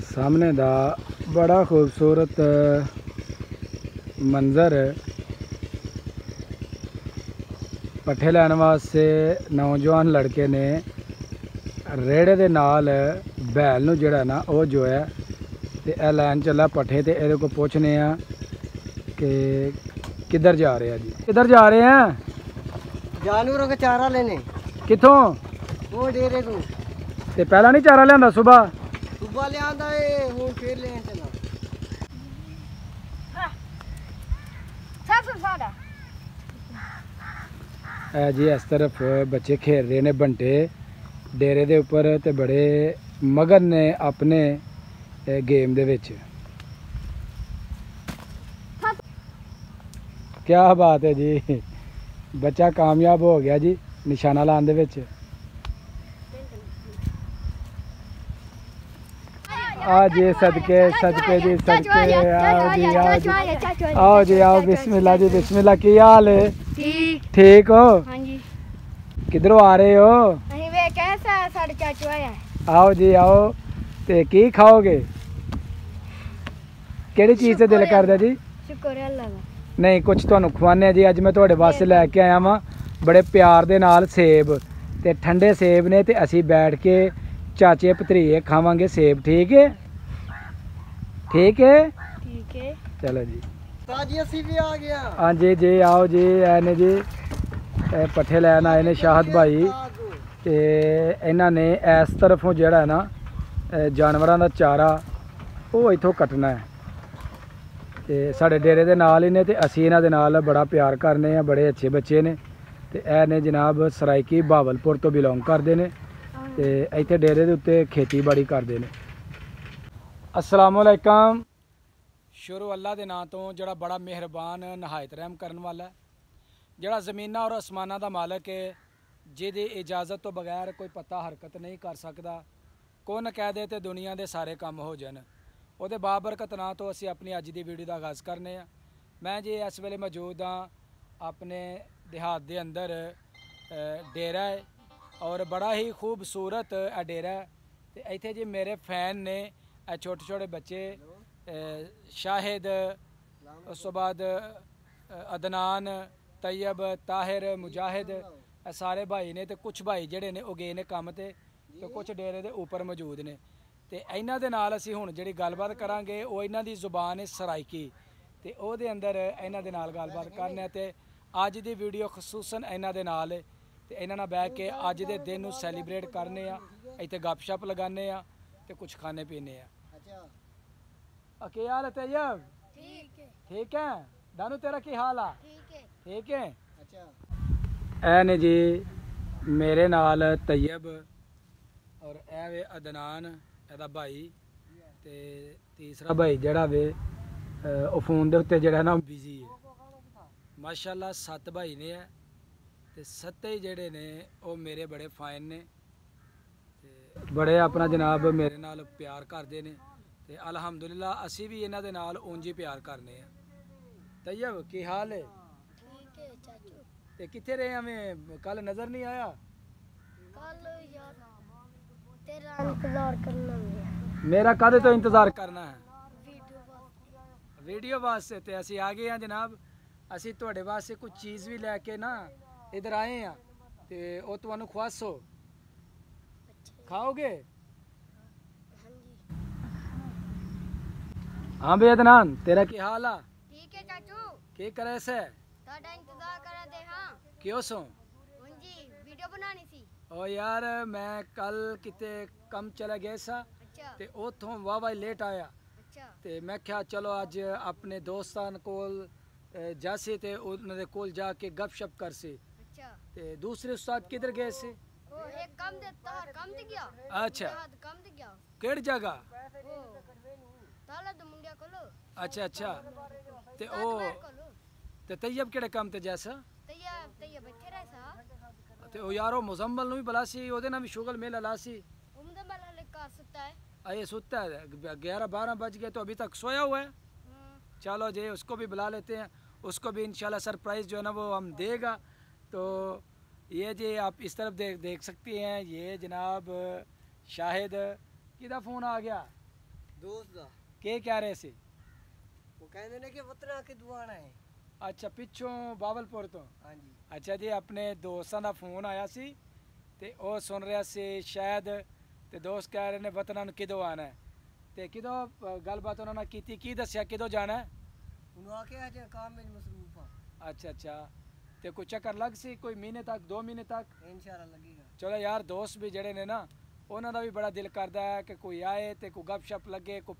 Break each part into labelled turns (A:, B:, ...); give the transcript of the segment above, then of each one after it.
A: सामने दा बड़ा खूबसूरत मंजर पट्ठे लैन वास्ते नौजवान लड़के ने रेड़े दे नाल बैल नूं जिहड़ा ना वो जो है ते ए लैन चला पट्ठे ते इहदे को पुछने आ कि किधर जा रहे हैं जी। किधर जा रहे हैं?
B: जानवरों का चारा लेने।
A: किथों?
B: वो डेरे को।
A: ते पहला नहीं चारा लिया सुबह?
B: सुबह ले आंदा है, वो फिर ले चला।
A: है जी इस तरफ बच्चे खेल रहे ने बंटे डेरे दे उपर ते बड़े मगन ने अपने गेम दे विच। क्या बात है जी, बच्चा कामयाब हो गया जी निशाना लाने दे विच। आ जी सदके सदके जी सदके, आओ जी आओ जी आओ जी आओ, बिस्मिल्लाह जी बिस्मिल्लाह। की हाल है? ठीक हो?
C: हाँ जी।
A: किधरों आ रहे हो?
C: वे कैसा साढ़े चाचू आया है।
A: आओ जी आओ, ते की खाओगे? केड़ी चीज़ से दिल करदा जी?
C: शुक्र है अल्लाह दा।
A: नहीं कुछ तुहानू खवाने जी। अज मैं तुहाडे वास्ते लैके आया वां बड़े प्यार दे नाल सेब ते ठंडे सेब ने, ते असीं बैठ के चाचे भतरीए खावांगे सेब। ठीक है? ठीक है?
C: ठीक है।
A: चलो जी।
B: ताजी असी भी आ गया।
A: हाँ जी जी आओ जी। ऐ ने जी पट्ठे लैन आए ने शाहद भाई, ते इन्हां ने इस तरफों जिहड़ा ना जानवरां दा चारा वो इत्थों कट्टना है। ते साढ़े डेरे दे नाल ही ने, ते असीं इन्हां दे नाल बड़ा प्यार करने आ। बड़े अच्छे बच्चे ने, ते ऐ ने जनाब सराइकी बहावलपुर तो बिलोंग करते हैं, ते इत्थे डेरे दे उत्ते खेतीबाड़ी करते हैं। अस्सलामुअलैकुम। शुरू अल्लाह के नां तो जिहड़ा बड़ा मेहरबान नहायत रहम करन वाला है, जिहड़ा ज़मीनां और आसमानां दा मालक है, जिहदी इजाज़त तो बगैर कोई पत्ता हरकत नहीं कर सकदा। कुन कह दे ते दुनिया दे सारे काम हो जान। ਉਹਦੇ ਬਾਬਰਕਤ ਨਾਂ ਤੋਂ ਅਸੀਂ ਆਪਣੀ ਅੱਜ ਦੀ ਵੀਡੀਓ ਦਾ ਆਗਾਜ਼ ਕਰਨੇ ਆ। ਮੈਂ ਜੀ ਇਸ ਵੇਲੇ ਮੌਜੂਦ ਹਾਂ ਆਪਣੇ ਦਿਹਾਤ ਦੇ ਅੰਦਰ ਡੇਰਾ ਹੈ, ਔਰ ਬੜਾ ਹੀ ਖੂਬਸੂਰਤ ਇਹ ਡੇਰਾ ਹੈ। ਤੇ ਇੱਥੇ ਜੀ ਮੇਰੇ ਫੈਨ ਨੇ ਇਹ ਛੋਟੇ ਛੋਟੇ ਬੱਚੇ, शाहिद, उस तो बाद अदनान, तैयब, ताहिर, मुजाहिद, सारे भाई ने। तो कुछ भाई जेडे ने वो गए ने काम ते, तो कुछ डेरे दे ऊपर मौजूद ने। तो इन्हां दे नाल असीं हुण जिहड़ी गलबात करांगे वो इन्हां दी जुबान है सराइकी, ते ओहदे अंदर इन्हां दे नाल गलबात करने। ते अज दी वीडियो खसूसन इन्हां दे नाल है, ते इन्हां नाल बैठ के अज दे दिन नूं सैलीब्रेट करने आ, इत्थे गपशप लगाने आ ते कुछ खाने पीने आ। क्या हाल है तैयब?
C: ठीक है।
A: ठीक है दानू, तेरा की हाल है?
C: ठीक है।
A: ठीक है। अच्छा ए ने जी मेरे नाल तैयब, और ए वे अदनान एदा भाई, ते तीसरा भाई जेड़ा वे ओ फोन दे उत्ते जेड़ा ना बिजी है। माशाल्लाह 7 भाई ने है, ते सत्ते ही जेड़े ने ओ मेरे बड़े फाइन ने, ते बड़े अपना जनाब मेरे नाल प्यार करते ने, ते अल्हम्दुलिल्लाह असी भी इन्हां दे नाल उंज ही प्यार करने आ। तैयब की हाल है?
C: ठीक है चाचू।
A: ते किथे रहे हमें कल नजर नहीं आया?
C: कल यार तेरा इंतजार करना है।
A: मेरा कदे तो इंतजार करना है?
C: वीडियो वास्ते।
A: वीडियो वास्ते ते असी आ गए हैं जनाब। असी तुहाडे वास्ते कुछ चीज़ भी लैके ना इधर आए हैं, ते ओ तुहानू खुआसो। खाओगे? हाँ भाई अदनान, तेरा की हाल है?
C: ठीक है चाचू।
A: की करे से?
C: ਤੁਹਾਡਾ इंतजार कर रहे हाँ।
A: क्यों सो?
C: जी वीडियो बनानी सी।
A: ओ यार मैं कल किते कम चला गया सा,
C: अच्छा
A: ते उतों वाह लेट आया,
C: अच्छा
A: ते मैं क्या चलो अज अपने दोस्तान कोल जासी, ते उन्हां दे कोल जाके गपशप कर सी।
C: अच्छा।
A: ते दूसरे उस्ताद किधर गए से?
C: वो एक कम दे तार कम दे गया।
A: अच्छा
C: कम दे गया।
A: केड़ी जगह?
C: वो ताला दो मुंडिया कोलो।
A: अच्छा अच्छा। ते ओ ते तैयब केड़े काम ते जैसा?
C: तैयब बैठे रहे सा।
A: ते ओ यारो मुजम्मल नु भी बुलासी, ओदे नाल भी शुगल मेला लासी।
C: उम्दे वाला लेका सुता है।
A: आये सुता है, 11-12 बज गए तो अभी तक सोया हुआ है। चलो जी उसको भी बुला लेते हैं, उसको भी इंशाल्लाह सरप्राइज़ जो है ना वो हम देगा। तो ये जी आप इस तरफ देख सकती हैं, ये जनाब शाहिद किदा फोन आ गया
B: दोस्त दा
A: के कह रहे सी
B: वो कहंदे ने कि वतना के दुआना है।
A: अच्छा पिछों बावलपुर तो
B: हाँ जी।
A: अच्छा जी अपने दोस्तां दा फोन आया सी ते ਉਹ ਸੁਣ ਰਿਹਾ ਸੀ ਸ਼ਾਇਦ ਤੇ ਦੋਸਤ ਕਹਿ ਰਹੇ ਨੇ ਵਤਨਾਂ ਨੂੰ ਕਿਦੋਂ ਆਣਾ ਹੈ ਤੇ ਕਿਦੋਂ ਗੱਲਬਾਤ ਉਹਨਾਂ ਨਾਲ ਕੀਤੀ ਕੀ ਦੱਸਿਆ ਕਿਦੋਂ ਜਾਣਾ ਹੈ
B: ਉਹਨੂੰ ਆਖਿਆ ਜੇ ਕੰਮ ਵਿੱਚ ਮਸਰੂਫ ਆ।
A: ਅੱਛਾ ਅੱਛਾ ਤੇ ਕੋਈ ਚੱਕਰ ਲੱਗ ਸੀ ਕੋਈ ਮਹੀਨੇ ਤੱਕ 2 ਮਹੀਨੇ ਤੱਕ
B: ਇਨਸ਼ਾਅੱਲਾ ਲੱਗੇਗਾ।
A: ਚਲੋ ਯਾਰ ਦੋਸਤ ਵੀ ਜਿਹੜੇ ਨੇ ਨਾ ਉਹਨਾਂ ਦਾ ਵੀ ਬੜਾ ਦਿਲ ਕਰਦਾ ਹੈ ਕਿ ਕੋਈ ਆਏ ਤੇ ਕੋਈ ਗੱਪਸ਼ਪ ਲੱਗੇ ਕੋਈ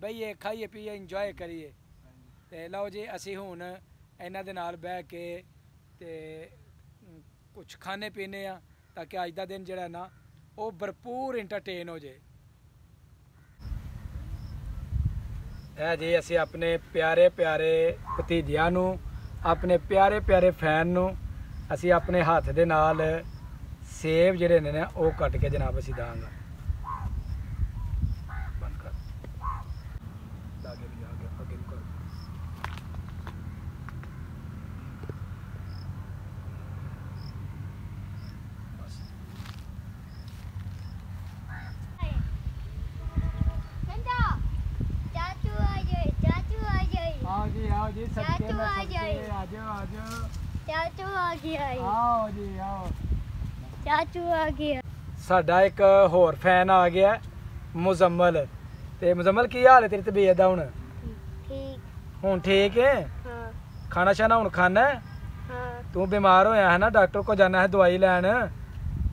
A: ਬਈਏ ਖਾਈਏ ਪੀਏ ਇੰਜੋਏ ਕਰੀਏ ਤੇ ਲਓ ਜੀ ਅਸੀਂ ਹੁਣ ਇਹਨਾਂ ਦੇ ਨਾਲ ਬਹਿ ਕੇ ਤੇ ਕੁਝ ਖਾਣੇ ਪੀਣੇ ਆ ਤਾਂ ਕਿ ਅੱਜ ਦਾ ਦਿਨ ਜਿਹੜਾ ਨਾ ਉਹ ਭਰਪੂਰ ਇੰਟਰਟੇਨ ਹੋ ਜਾਏ। ਇਹ ਜੀ ਅਸੀਂ ਆਪਣੇ ਪਿਆਰੇ ਪਿਆਰੇ ਭਤੀਜਿਆਂ ਨੂੰ ਆਪਣੇ ਪਿਆਰੇ ਪਿਆਰੇ ਫੈਨ ਨੂੰ ਅਸੀਂ ਆਪਣੇ ਹੱਥ ਦੇ ਨਾਲ ਸੇਬ ਜਿਹੜੇ ਨੇ ਨਾ ਉਹ ਕੱਟ ਕੇ ਜਨਾਬ ਅਸੀਂ ਦਾਂਗੇ। ਬੰਦ ਕਰ ਲਾਗੇ ਵੀ ਆ ਗਿਆ ਅੱਗੇ ਨੂੰ ਕਰ ਬਸ
C: ਕਹਿੰਦਾ ਚਾਚੂ ਆ ਜਾਏ
A: आओ जी सबके
C: चाचू
A: में
C: आ
A: सबके
C: जाए।
A: आ जाओ
C: ਚਾਚੂ ਆ ਗਿਆ
A: आओ जी आओ।
C: ਚਾਚੂ ਆ ਗਿਆ
A: ਸਾਡਾ ਇੱਕ ਹੋਰ ਫੈਨ ਆ ਗਿਆ ਮੁਜ਼ੰਮਲ ਤੇ ਮੁਜ਼ੰਮਲ ਕੀ ਹਾਲ ਹੈ ਤੇਰੀ ਤਬੀਅਤ ਦਾ
C: ਠੀਕ
A: ਹੁਣ ਠੀਕ ਹੈ
C: ਹਾਂ
A: ਖਾਣਾ ਸ਼ਾਨਾ ਹੁਣ ਖਾਣਾ ਹੈ
C: ਹਾਂ
A: ਤੂੰ ਬਿਮਾਰ ਹੋਇਆ ਹੈ ਨਾ ਡਾਕਟਰ ਕੋ ਜਾਣਾ ਹੈ ਦਵਾਈ ਲੈਣ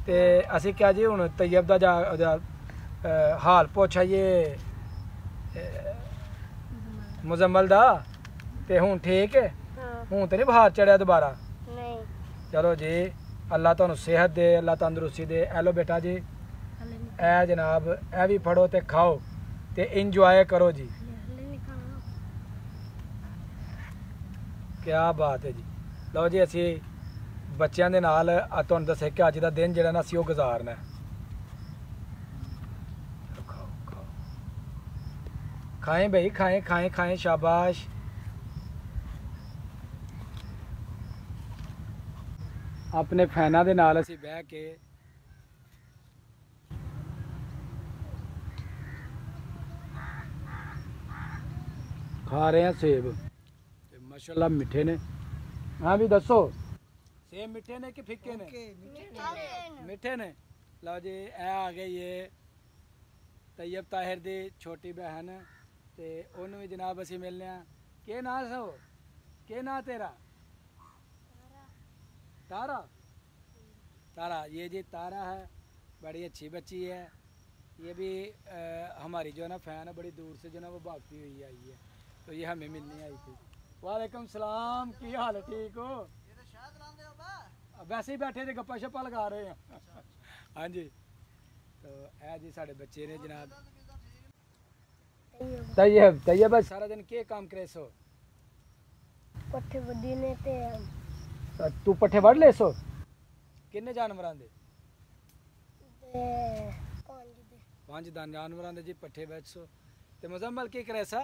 A: ਤੇ ਅਸੀਂ ਕਿਹਾ ਜੀ ਹੁਣ ਤੈयब ਦਾ ਉਹਦਾ ਹਾਲ ਪੁੱਛਾਈਏ ਮੁਜ਼ੰਮਲ ਦਾ ਤੇ ਹੁਣ ਠੀਕ ਹੈ
C: ਹਾਂ
A: ਹੁਣ ਤੇ ਨਹੀਂ ਬੁਖਾਰ ਚੜਿਆ ਦੁਬਾਰਾ
C: ਨਹੀਂ
A: ਚਲੋ ਜੀ ਅੱਲਾ ਤੁਹਾਨੂੰ ਸਿਹਤ ਦੇ ਅੱਲਾ ਤੰਦਰੁਸਤੀ ਦੇ ਐ ਲੋ ਬੇਟਾ ਜੀ
C: ਹਲੇ
A: ਇਹ ਜਨਾਬ ਇਹ ਵੀ ਫੜੋ ਤੇ ਖਾਓ ਤੇ ਇੰਜੋਏ ਕਰੋ ਜੀ
C: ਨਹੀਂ ਖਾਣਾ
A: ਕੀ ਬਾਤ ਹੈ ਜੀ ਲਓ ਜੀ ਅਸੀਂ ਬੱਚਿਆਂ ਦੇ ਨਾਲ ਤੁਹਾਨੂੰ ਦੱਸਿਆ ਕਿ ਅੱਜ ਦਾ ਦਿਨ ਜਿਹੜਾ ਨਾ ਅਸੀਂ ਉਹ ਗੁਜ਼ਾਰਨਾ ਹੈ। ਖਾਓ ਖਾਓ ਖਾएं भाई खाएं खाएं खाएं शाबाश ਆਪਣੇ ਫੈਨਾਂ ਦੇ ਨਾਲ ਅਸੀਂ ਬਹਿ ਕੇ ਖਾ ਰਹੇ ਹਾਂ ਸੇਬ ਤੇ ਮਾਸ਼ਾਅੱਲਾ ਮਿੱਠੇ ਨੇ ਹਾਂ ਵੀ ਦੱਸੋ ਸੇਬ ਮਿੱਠੇ ਨੇ ਕਿ ਫਿੱਕੇ ਨੇ ਮਿੱਠੇ ਨੇ ਲਓ ਜੀ ਇਹ ਆ ਗਈ ਏ ਤैयब ਤਾਹਿਰ ਦੀ ਛੋਟੀ ਬਹਿਨ ਤੇ ਉਹਨੂੰ ਵੀ ਜਨਾਬ ਅਸੀਂ ਮਿਲਨੇ ਆ ਕੀ ਨਾਂ ਸੋ ਕੀ ਨਾਂ ਤੇਰਾ तारा तारा ये जी तारा है बड़ी अच्छी बच्ची है ये भी हमारी जो है ना फ़ैन है बड़ी दूर से जो है ना वो भागती हुई आई है तो ये हमें मिलने आई थी। वालेकुम सलाम की हाल है ठीक हो वैसे ही बैठे थे गप्पा शप्पा लगा रहे हैं हाँ जी तो है जी साढ़े बच्चे ने जनाब तैयब सारा दिन के काम करे सो
C: ਪੱਠੇ ਵੱਡੀ ਨੇ ਤੇ
A: तू पट्ठे वड़ ले सो किन्ने जानवरां दे पांच जानवरां दे जी पट्ठे बैठ सो ते मुजम्मल की करे सा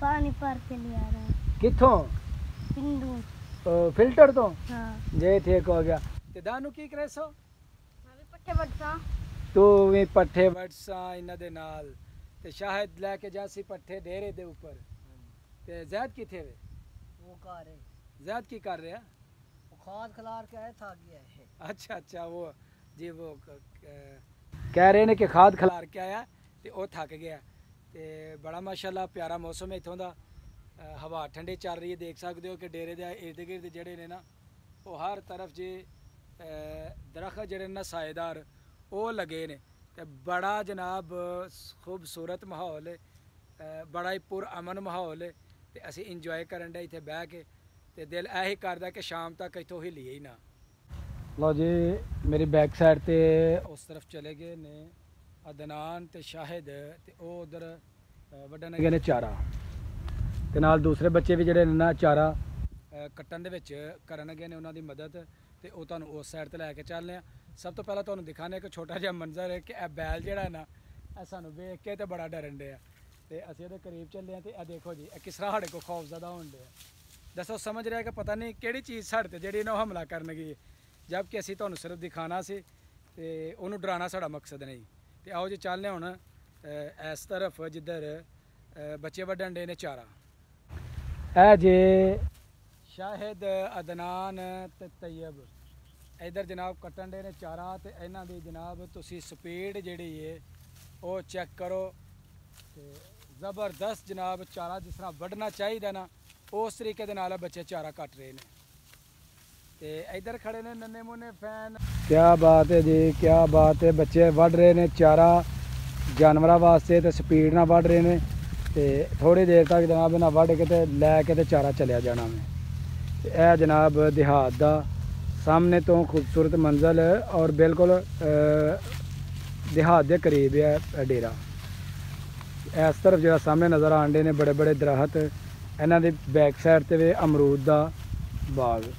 C: ਪਾਣੀ ਭਰ ਕੇ ਲਿਆ ਰਹਾ
A: किथों
C: ਪਿੰਡੂ
A: फिल्टर तो
C: ਹਾਂ
A: जे ठीक हो गया ते दानू की करे सो
C: ਮੈਂ ਵੀ ਪੱਠੇ ਵੱਢਾਂ
A: तू भी पट्ठे वड़ सा इन्हां दे नाल ते शायद लेके जासी पट्ठे डेरे दे ऊपर ते जैद किथे वे
B: वो कार है
A: जैद की कर रहा
B: वो खाद खिलार के आए थक गया है।
A: अच्छा अच्छा वो जी वो कह रहे ने कि खाद खिलार के आया ते ਉਹ ਥੱਕ ਗਿਆ ਤੇ ਬੜਾ ਮਾਸ਼ਾਅੱਲਾ ਪਿਆਰਾ ਮੌਸਮ ਹੈ ਇਥੋਂ ਦਾ ਹਵਾ ਠੰਡੀ ਚੱਲ ਰਹੀ ਹੈ ਦੇਖ ਸਕਦੇ ਹੋ ਕਿ ਡੇਰੇ ਦੇ ਇਰਦ ਗਿਰਦ ਜਿਹੜੇ ਨੇ ਨਾ ਉਹ ਹਰ ਤਰਫ ਜੇ ਦਰਖਤ ਜਿਹੜੇ ਨੇ ਸਾਏਦਾਰ ਉਹ ਲੱਗੇ ਨੇ ਤੇ ਬੜਾ ਜਨਾਬ ਖੂਬਸੂਰਤ ਮਾਹੌਲ ਹੈ ਬੜਾ ਹੀ ਪੁਰ ਅਮਨ ਮਾਹੌਲ ਹੈ ਤੇ ਅਸੀਂ ਇੰਜੋਏ ਕਰਨ ਦੇ ਇੱਥੇ ਬਹਿ ਕੇ ਤੇ ਦਿਲ ਇਹੀ ਕਰਦਾ ਕਿ ਸ਼ਾਮ ਤੱਕ ਇੱਥੋਂ ਹਿੱਲੀਏ ਹੀ ਨਾ। ਲਓ ਜੀ ਮੇਰੀ ਬੈਕ ਸਾਈਡ ਤੇ ਉਸ ਤਰਫ ਚਲੇ ਗਏ ਨੇ ਅਦਨਾਨ ਤੇ ਸ਼ਾਹਿਦ ਤੇ ਉਹ ਉਧਰ ਵੱਢਣ ਗਏ ਨੇ ਚਾਰਾ ਤੇ ਨਾਲ ਦੂਸਰੇ ਬੱਚੇ ਵੀ ਜਿਹੜੇ ਨੇ ਨਾ ਚਾਰਾ ਕੱਟਣ ਦੇ ਵਿੱਚ ਕਰਨਗੇ ਨੇ ਉਹਨਾਂ ਦੀ ਮਦਦ ਤੇ ਉਹ ਤੁਹਾਨੂੰ ਉਸ ਸਾਈਡ ਤੇ ਲੈ ਕੇ ਚੱਲਦੇ ਆ। ਸਭ ਤੋਂ ਪਹਿਲਾਂ ਤੁਹਾਨੂੰ ਦਿਖਾਣੇ ਇੱਕ ਛੋਟਾ ਜਿਹਾ ਮੰਜ਼ਰ ਹੈ ਕਿ ਇਹ ਬੈਲ ਜਿਹੜਾ ਨਾ ਇਹ ਸਾਨੂੰ ਵੇਖ ਕੇ ਤੇ ਬੜਾ ਡਰਨ ਡਿਆ ਤੇ ਅਸੀਂ ਇਹਦੇ ਕਰੀਬ ਚੱਲੇ ਆ ਤੇ ਇਹ ਦੇਖੋ ਜੀ ਇਹ ਕਿਸ ਤਰ੍ਹਾਂ ਸਾਡੇ ਕੋਲ ਖੌਫਜ਼ਦਾ ਹੋਣ ਡਿਆ। ਦੱਸੋ ਸਮਝ ਰਿਹਾ ਕਿ ਪਤਾ ਨਹੀਂ ਕਿਹੜੀ ਚੀਜ਼ ਸਾਡੇ ਤੇ ਜਿਹੜੀ ਨਾ ਹਮਲਾ ਕਰਨਗੀ ਜਦ ਕਿ ਅਸੀਂ ਤੁਹਾਨੂੰ ਸਿਰਫ ਦਿਖਾਣਾ ਸੀ ਤੇ ਉਹਨੂੰ ਡਰਾਉਣਾ ਸਾਡਾ ਮਕਸਦ ਨਹੀਂ। ਤੇ ਆਓ ਜੀ ਚੱਲਦੇ ਹੁਣ ਇਸ ਤਰਫ ਜਿੱਧਰ ਬੱਚੇ ਵੱਢਣ ਡੇ ਨੇ ਚਾਰਾ। ਇਹ ਜੇ ਸ਼ਾਹਿਦ, ਅਦਨਾਨ ਤੇ ਤੈयब इधर जनाब कट्टन दे ने चारा। तो इन्हां दी जनाब तुसी स्पीड जिहड़ी है वो चेक करो। तो ज़बरदस्त जनाब चारा जिस तरह वढ़ना चाहिए ना उस तरीके दे नाल बच्चे चारा कट रहे हैं। तो इधर खड़े ने नन्हे मुन्ने फैन। क्या बात है जी, क्या बात है। बच्चे वढ़ रहे ने चारा जानवरों वास्ते तो स्पीड नाल वढ़ रहे ने। तो थोड़ी देर तक जनाब इन्हां वढ़ के ते लैके ते चारा चलिया जाना में। यह जनाब देहात दा सामने तो खूबसूरत मंजल और बिल्कुल देहात के करीब है डेरा। इस तरफ जो सामने नज़र आंडे ने बड़े बड़े दरख्त, इन्हों की बैक साइड से भी अमरूद का बाग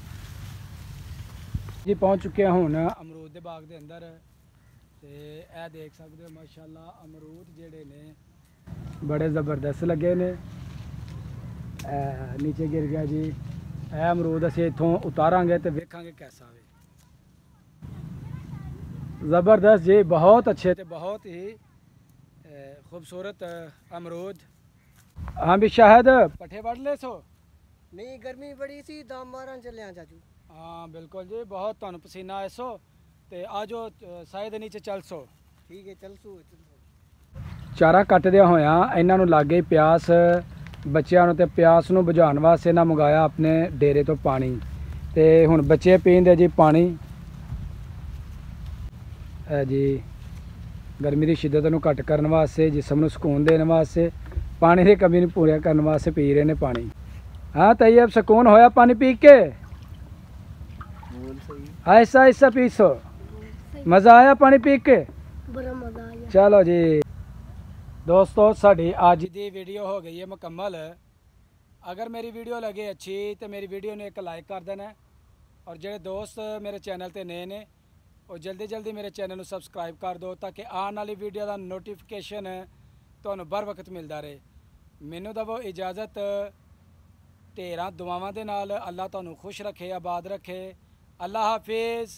A: जी पहुँच चुके हैं हूँ अमरूद के बाग के अंदर। तो यह देख सकते हो माशाल्लाह अमरूद जेडे ने बड़े ज़बरदस्त लगे ने। नीचे गिर गया जी। ਇਹ ਅਮਰੂਦ ਅਸੀਂ ਇੱਥੋਂ ਉਤਾਰਾਂਗੇ ਤੇ ਵੇਖਾਂਗੇ कैसा ਵੇ। ज़बरदस्त जी, बहुत अच्छे ਤੇ बहुत ही खूबसूरत अमरूद। हाँ भी शायद पट्ठे वढ़ ले सो।
B: नहीं गर्मी बड़ी सी दम मारन चलिया चाचू।
A: हाँ बिल्कुल जी, बहुत ਤੁਹਾਨੂੰ ਪਸੀਨਾ ਆਏ ਸੋ। ਤੇ ਆਜੋ ਸਾਏ ਦੇ ਨੀਚੇ ਚੱਲ ਸੋ।
B: ठीक है चल सो।
A: ਚਾਰਾ ਕੱਟਦਿਆਂ ਹੋਇਆਂ ਇਹਨਾਂ ਨੂੰ ਲੱਗ ਗਈ ਪਿਆਸ। ਬੱਚਿਆਂ ਨੂੰ ਤੇ ਪਿਆਸ ਨੂੰ ਬੁਝਾਉਣ ਵਾਸਤੇ ਨਾ ਮੰਗਾਇਆ ਆਪਣੇ ਡੇਰੇ ਤੋਂ ਪਾਣੀ। ਤੇ ਹੁਣ ਬੱਚੇ ਪੀਂਦੇ ਜੀ ਪਾਣੀ। ਇਹ ਜੀ ਗਰਮੀ ਦੀ ਸ਼ਿੱਦਤ ਨੂੰ ਘੱਟ ਕਰਨ ਵਾਸਤੇ, ਜਿਸਮ ਨੂੰ ਸਕੂਨ ਦੇਣ ਵਾਸਤੇ, ਪਾਣੀ ਦੀ ਕਮੀ ਨੂੰ ਪੂਰਾ ਕਰਨ ਵਾਸਤੇ ਪੀ ਰਹੇ ਨੇ ਪਾਣੀ। हाँ तैयब सुकून होया पानी पी के? ऐसा ऐसा पीसो, मज़ा आया पानी पी के?
C: बड़ा मजा आया।
A: चलो जी दोस्तों, साड़ी अज की वीडियो हो गई है मुकम्मल। अगर मेरी वीडियो लगे अच्छी तो मेरी वीडियो ने एक लाइक कर देना। और जो दोस्त मेरे चैनल पर नए ने वो जल्दी जल्दी मेरे चैनल को सबसक्राइब कर दो ताकि आने वाली वीडियो का नोटिफिकेशन तुहानू बर वक्त मिलता रहे। मैनू दवो इजाज़त। ढेरां दुआवां दे नाल अल्लाह तुहानू खुश रखे, आबाद रखे। अल्लाह हाफिज़।